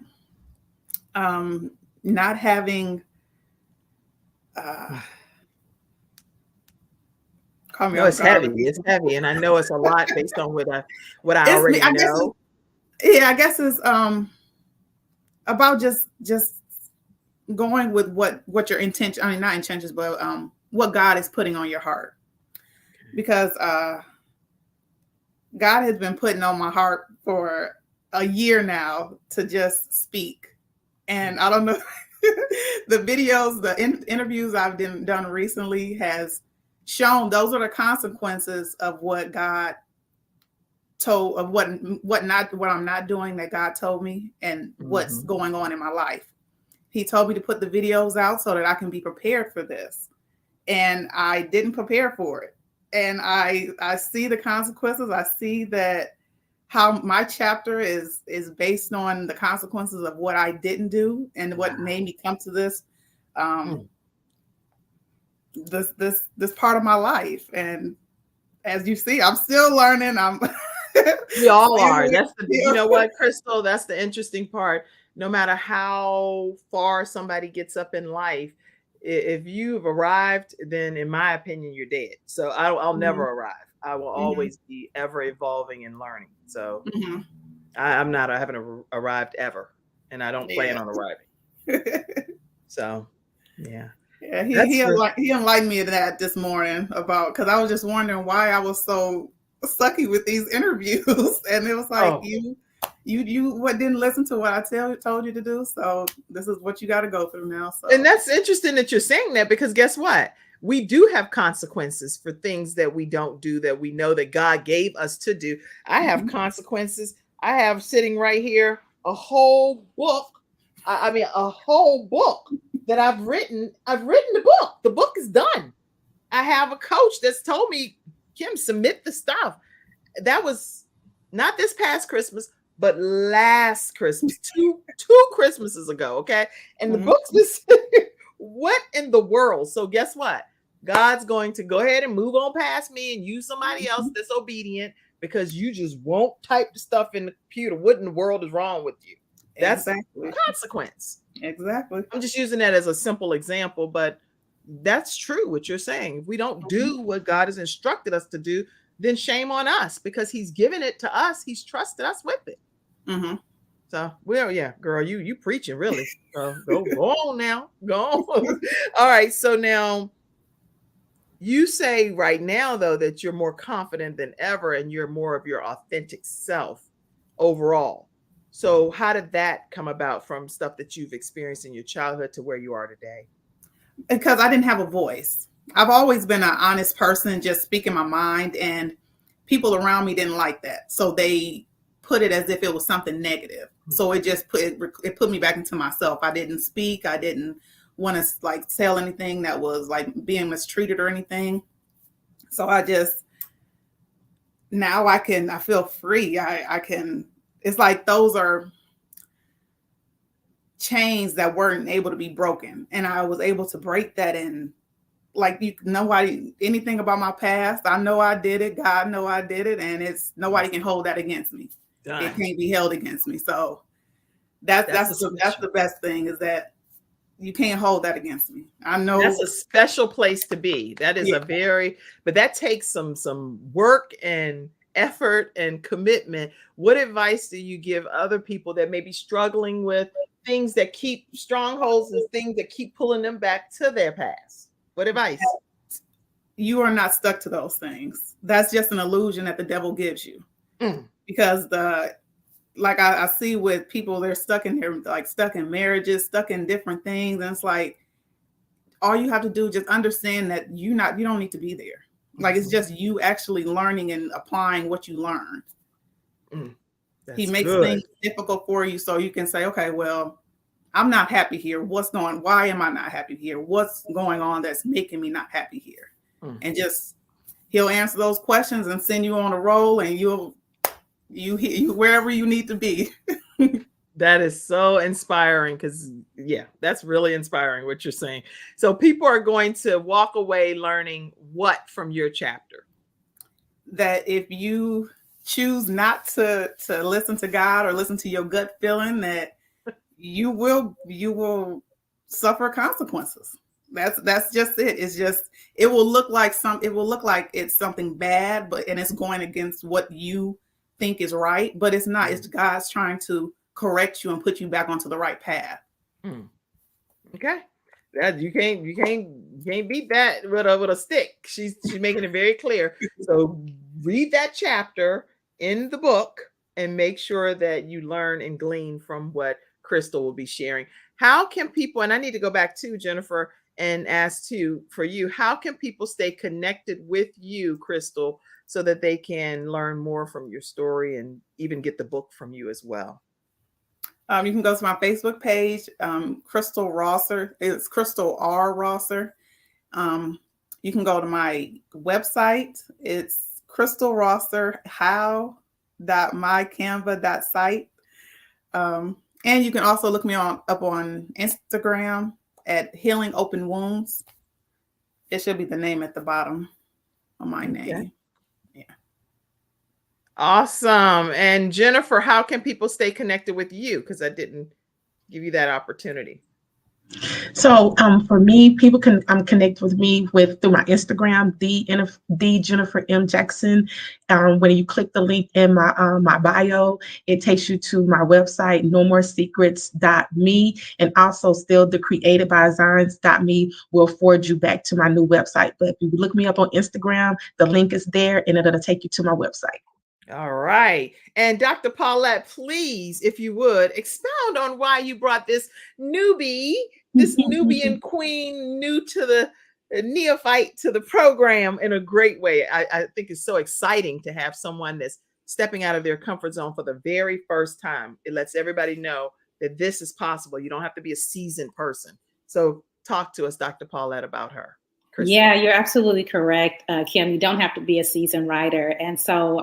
not having, no, it's heavy. It's heavy, and I know it's a lot based on what I already know. I guess it's about just going with what your intention. I mean, not intentions, but what God is putting on your heart, because God has been putting on my heart for a year now to just speak. And I don't know, the videos, the interviews I've done recently has shown those are the consequences of what God told, of what I'm not doing that God told me, and what's going on in my life. He told me to put the videos out so that I can be prepared for this. And I didn't prepare for it. And I see the consequences. I see that how my chapter is based on the consequences of what I didn't do and what made me come to this this part of my life. And as you see, I'm still learning. We all are. That's you know what, Crystal, that's the interesting part. No matter how far somebody gets up in life, if you've arrived, then in my opinion, you're dead. So I'll never arrive. I will always be ever evolving and learning. So I haven't arrived ever, and I don't plan on arriving. So yeah. Yeah, he enlightened me to that this morning about, because I was just wondering why I was so sucky with these interviews, and it was like you didn't listen to what I told you to do, so this is what you got to go through now. So. And that's interesting that you're saying that, because guess what? we do have consequences for things that we don't do, that we know that God gave us to do. I have consequences. I have sitting right here a whole book. I mean, a whole book that I've written. I've written the book. The book is done. I have a coach that's told me, Kim, submit the stuff. That was not this past Christmas, but last Christmas, two Christmases ago. Okay. And the book's was what in the world? So guess what? God's going to go ahead and move on past me and use somebody else that's obedient, because you just won't type the stuff in the computer. What in the world is wrong with you? That's exactly a consequence. Exactly. I'm just using that as a simple example, but that's true what you're saying. If we don't do what God has instructed us to do, then shame on us, because he's given it to us. He's trusted us with it. So, well, yeah, girl, you preaching really. Go on now. Go on. All right. So now you say right now, though, that you're more confident than ever and you're more of your authentic self overall. So how did that come about from stuff that you've experienced in your childhood to where you are today? Because I didn't have a voice. I've always been an honest person, just speaking my mind, and people around me didn't like that. So they put it as if it was something negative. So it just put me back into myself. I didn't speak. I didn't want to like tell anything that was like being mistreated or anything. So now I feel free. I can, it's like those are chains that weren't able to be broken. And I was able to break that, and like nobody, anything about my past, I know I did it. God know I did it. And nobody can hold that against me. Done. It can't be held against me. So that's the best thing, is that you can't hold that against me. I know that's a special place to be. That is but that takes some work and effort and commitment. What advice do you give other people that may be struggling with things that keep strongholds and things that keep pulling them back to their past? What advice? You are not stuck to those things. That's just an illusion that the devil gives you. Because I see with people, they're stuck in marriages, stuck in different things. And it's like, all you have to do is just understand that you don't need to be there. Like, it's just you actually learning and applying what you learned. He makes things difficult for you so you can say, okay, well, I'm not happy here. Why am I not happy here? What's going on that's making me not happy here? And just, he'll answer those questions and send you on a roll, and you wherever you need to be. That is so inspiring, because that's really inspiring what you're saying. So people are going to walk away learning what from your chapter? That if you choose not to listen to God or listen to your gut feeling, that you will suffer consequences. That's just it. It's just, it will look like it's something bad, and it's going against what you think is right, but it's not. It's God's trying to correct you and put you back onto the right path. Okay. That you can't beat that with a stick. She's making it very clear. So read that chapter in the book and make sure that you learn and glean from what Crystal will be sharing. How can people, and I need to go back to Jennifer and ask too for you, how can people stay connected with you, Crystal, so that they can learn more from your story and even get the book from you as well? You can go to my Facebook page, Crystal Rosser. It's Crystal R. Rosser. You can go to my website. It's Crystal Rosser how.mycanva.site. And you can also look me up on Instagram at Healing Open Wounds. It should be the name at the bottom of my name. Yeah. Awesome. And Jennifer, how can people stay connected with you? Because I didn't give you that opportunity. So for me, people can connect with me through my Instagram, the Jennifer M. Jackson. When you click the link in my bio, it takes you to my website, nomoresecrets.me, and also still the createdbyzines.me will forward you back to my new website. But if you look me up on Instagram, the link is there, and it'll take you to my website. All right. And Dr. Paulette, please, if you would, expound on why you brought this Nubian queen, new to neophyte to the program in a great way. I think it's so exciting to have someone that's stepping out of their comfort zone for the very first time. It lets everybody know that this is possible. You don't have to be a seasoned person. So talk to us, Dr. Paulette, about her. Crystal. Yeah, you're absolutely correct, Kim. You don't have to be a seasoned writer. And so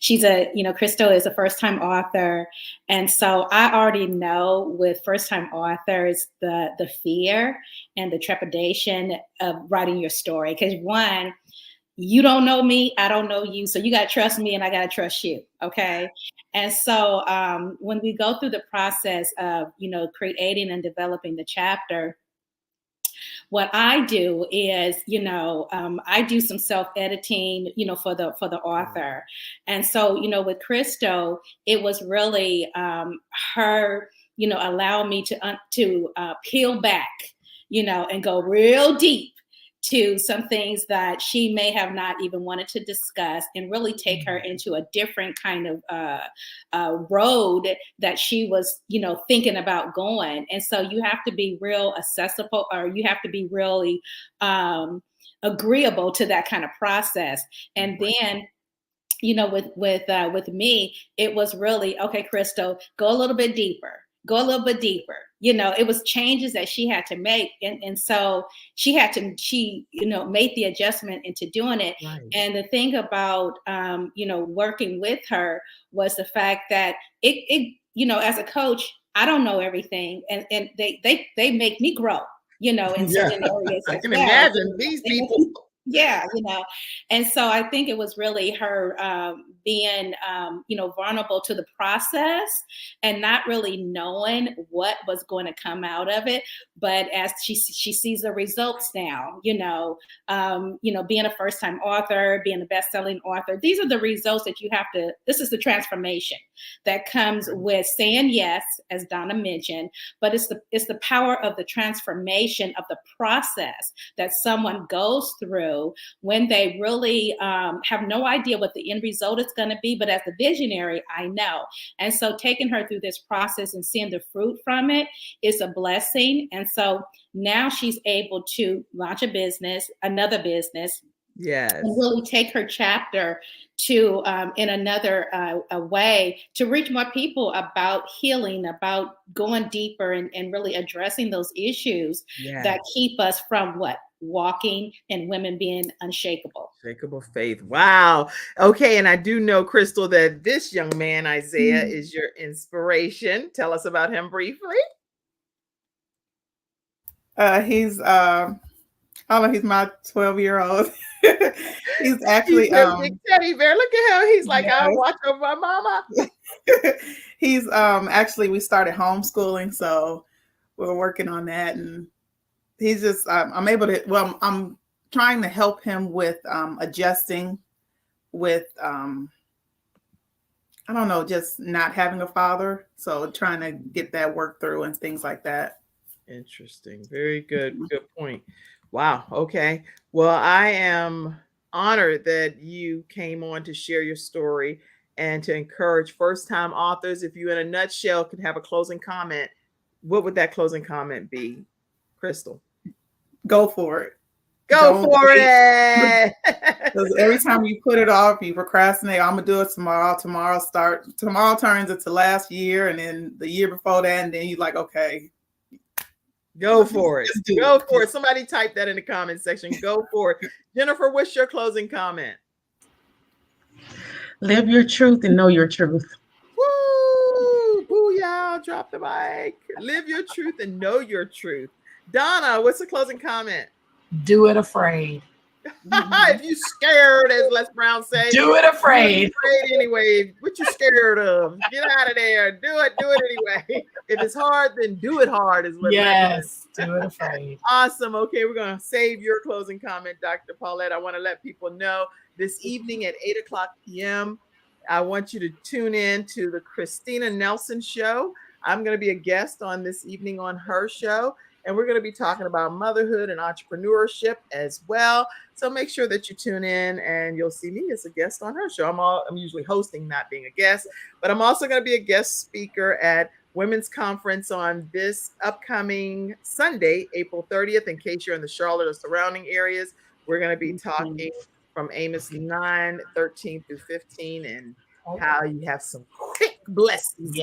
Crystal is a first-time author. And so I already know with first-time authors, the fear and the trepidation of writing your story. Because one, you don't know me, I don't know you. So you got to trust me and I got to trust you. Okay. And so when we go through the process of, creating and developing the chapter, what I do is, I do some self-editing, for the author. And so, with Crystal, it was really her, allow me to peel back, and go real deep to some things that she may have not even wanted to discuss, and really take her into a different kind of road that she was, thinking about going. And so you have to be real accessible, or you have to be really agreeable to that kind of process. And then, with me, it was really, okay, Crystal, go a little bit deeper. Go a little bit deeper. It was changes that she had to make. And so she made the adjustment into doing it. Right. And the thing about, working with her was the fact that it as a coach, I don't know everything. And they make me grow, in certain areas. I can imagine these people. Yeah, and so I think it was really her being, vulnerable to the process and not really knowing what was going to come out of it. But as she sees the results now, being a first-time author, being a best-selling author, these are the results that you have to. This is the transformation that comes with saying yes, as Donna mentioned. But it's the power of the transformation of the process that someone goes through when they really have no idea what the end result is going to be. But as the visionary, I know. And so taking her through this process and seeing the fruit from it is a blessing. And so now she's able to launch another business. Yes. And really take her chapter to in another a way to reach more people about healing, about going deeper and really addressing those issues that keep us from walking and women being unshakable. Unshakable faith. Wow. Okay. And I do know, Crystal, that this young man, Isaiah, is your inspiration. Tell us about him briefly. He's he's my 12-year-old. He's actually he's a big teddy bear. Look at him. He's like, yes. I'll watch over my mama. He's actually, we started homeschooling, so we're working on that. And he's just, I'm trying to help him with adjusting with, just not having a father. So trying to get that work through and things like that. Interesting. Very good. Good point. Wow. Okay. Well, I am honored that you came on to share your story and to encourage first-time authors. If you, in a nutshell, could have a closing comment, what would that closing comment be, Crystal? Go for it. Go for it. Because every time you put it off, you procrastinate. I'm gonna do it tomorrow. Tomorrow turns into last year, and then the year before that, and then you're like, okay. Go for it. Go for it. Somebody type that in the comment section. Go for it. Jennifer, what's your closing comment? Live your truth and know your truth. Woo! Booyah! Drop the mic. Live your truth and know your truth. Donna, what's the closing comment? Do it afraid. If you scared, as Les Brown says, do it afraid. Anyway. What you scared of? Get out of there. Do it anyway. If it's hard, then do it hard. Is what. Yes, do it afraid. Awesome. Okay, we're gonna save your closing comment, Dr. Paulette. I want to let people know this evening at 8:00 p.m. I want you to tune in to the Christina Nelson show. I'm going to be a guest on this evening on her show. And we're going to be talking about motherhood and entrepreneurship as well. So make sure that you tune in, and you'll see me as a guest on her show. I'm usually hosting, not being a guest, but I'm also going to be a guest speaker at women's conference on this upcoming Sunday, April 30th. In case you're in the Charlotte or surrounding areas, we're going to be talking from Amos 9:13 through 15, and how you have some quick blessings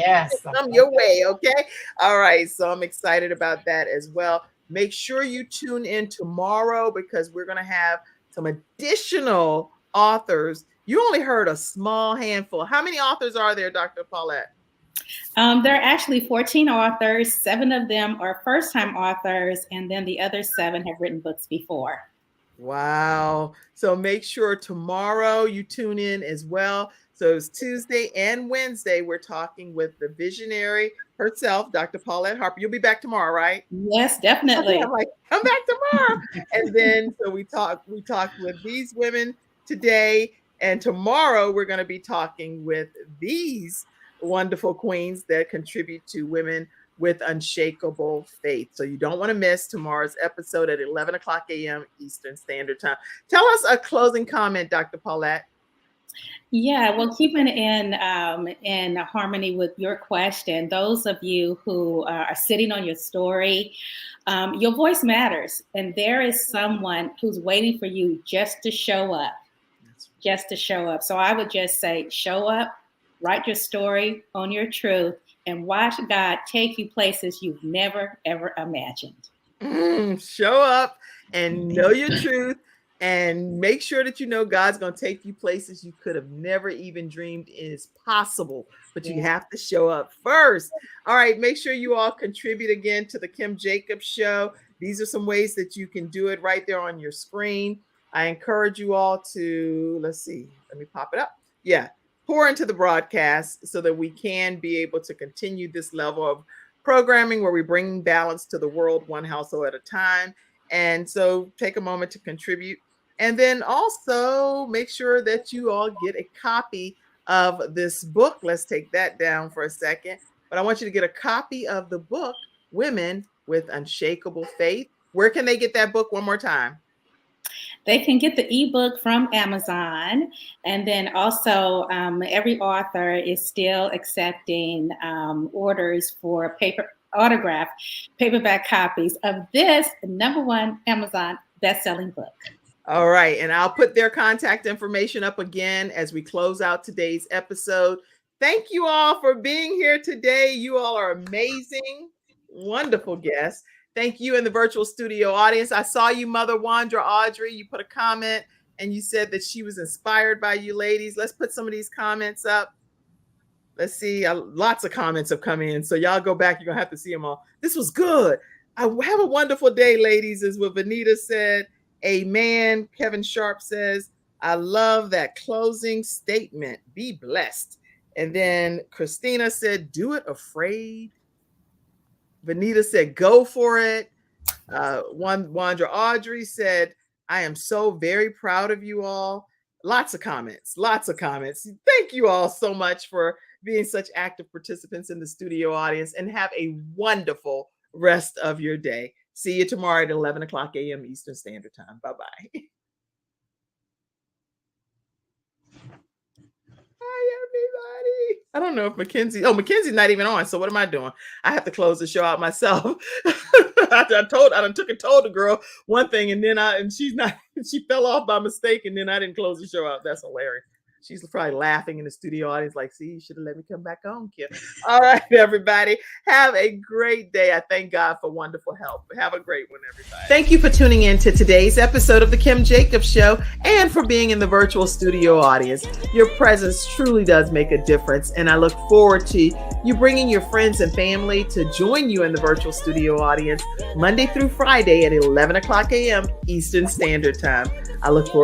come your way. Okay. All right. So I'm excited about that as well. Make sure you tune in tomorrow, because we're going to have some additional authors. You only heard a small handful. How many authors are there, Dr. Paulette? There are actually 14 authors. 7 of them are first-time authors, and then the other 7 have written books before. Wow. So make sure tomorrow you tune in as well. So it's Tuesday and Wednesday. We're talking with the visionary herself, Dr. Paulette Harper. You'll be back tomorrow, right? Yes, definitely. Okay, I'm like, come back tomorrow. And then so we talked with these women today, and tomorrow we're going to be talking with these wonderful queens that contribute to Women with Unshakable Faith. So you don't want to miss tomorrow's episode at 11 o'clock a.m. Eastern Standard Time. Tell us a closing comment, Dr. Paulette. Yeah, well, keeping in harmony with your question, those of you who are sitting on your story, your voice matters. And there is someone who's waiting for you just to show up, So I would just say, show up, write your story, own your truth, and watch God take you places you've never, ever imagined. Show up and know your truth. And make sure that you know God's going to take you places you could have never even dreamed is possible. But you have to show up first. All right. Make sure you all contribute again to the Kim Jacobs Show. These are some ways that you can do it right there on your screen. I encourage you all to, let's see, let me pop it up. Yeah. Pour into the broadcast so that we can be able to continue this level of programming where we bring balance to the world, one household at a time. And so take a moment to contribute. And then also make sure that you all get a copy of this book. Let's take that down for a second. But I want you to get a copy of the book, Women with Unshakable Faith. Where can they get that book one more time? They can get the ebook from Amazon. And then also every author is still accepting orders for paperback copies of this #1 Amazon best-selling book. All right. And I'll put their contact information up again as we close out today's episode. Thank you all for being here today. You all are amazing, wonderful guests. Thank you in the virtual studio audience. I saw you, Mother Wandra Audrey. You put a comment and you said that she was inspired by you ladies. Let's put some of these comments up. Let's see. Lots of comments have come in. So y'all go back. You're going to have to see them all. This was good. I have a wonderful day, ladies, is what Vanita said. Amen. Kevin Sharp says, I love that closing statement. Be blessed. And then Christina said, do it afraid. Vanita said, go for it. Wandra Audrey said, I am so very proud of you all. Lots of comments. Thank you all so much for being such active participants in the studio audience, and have a wonderful rest of your day. See you tomorrow at 11 o'clock a.m. Eastern Standard Time. Bye-bye. Hi, everybody. I don't know if Mackenzie's not even on. So what am I doing? I have to close the show out myself. I told the girl one thing, and then she fell off by mistake, and then I didn't close the show out. That's hilarious. She's probably laughing in the studio audience like, see, you should have let me come back on, Kim. All right, everybody. Have a great day. I thank God for wonderful help. Have a great one, everybody. Thank you for tuning in to today's episode of The Kim Jacobs Show, and for being in the virtual studio audience. Your presence truly does make a difference, and I look forward to you bringing your friends and family to join you in the virtual studio audience Monday through Friday at 11 o'clock a.m. Eastern Standard Time. I look forward to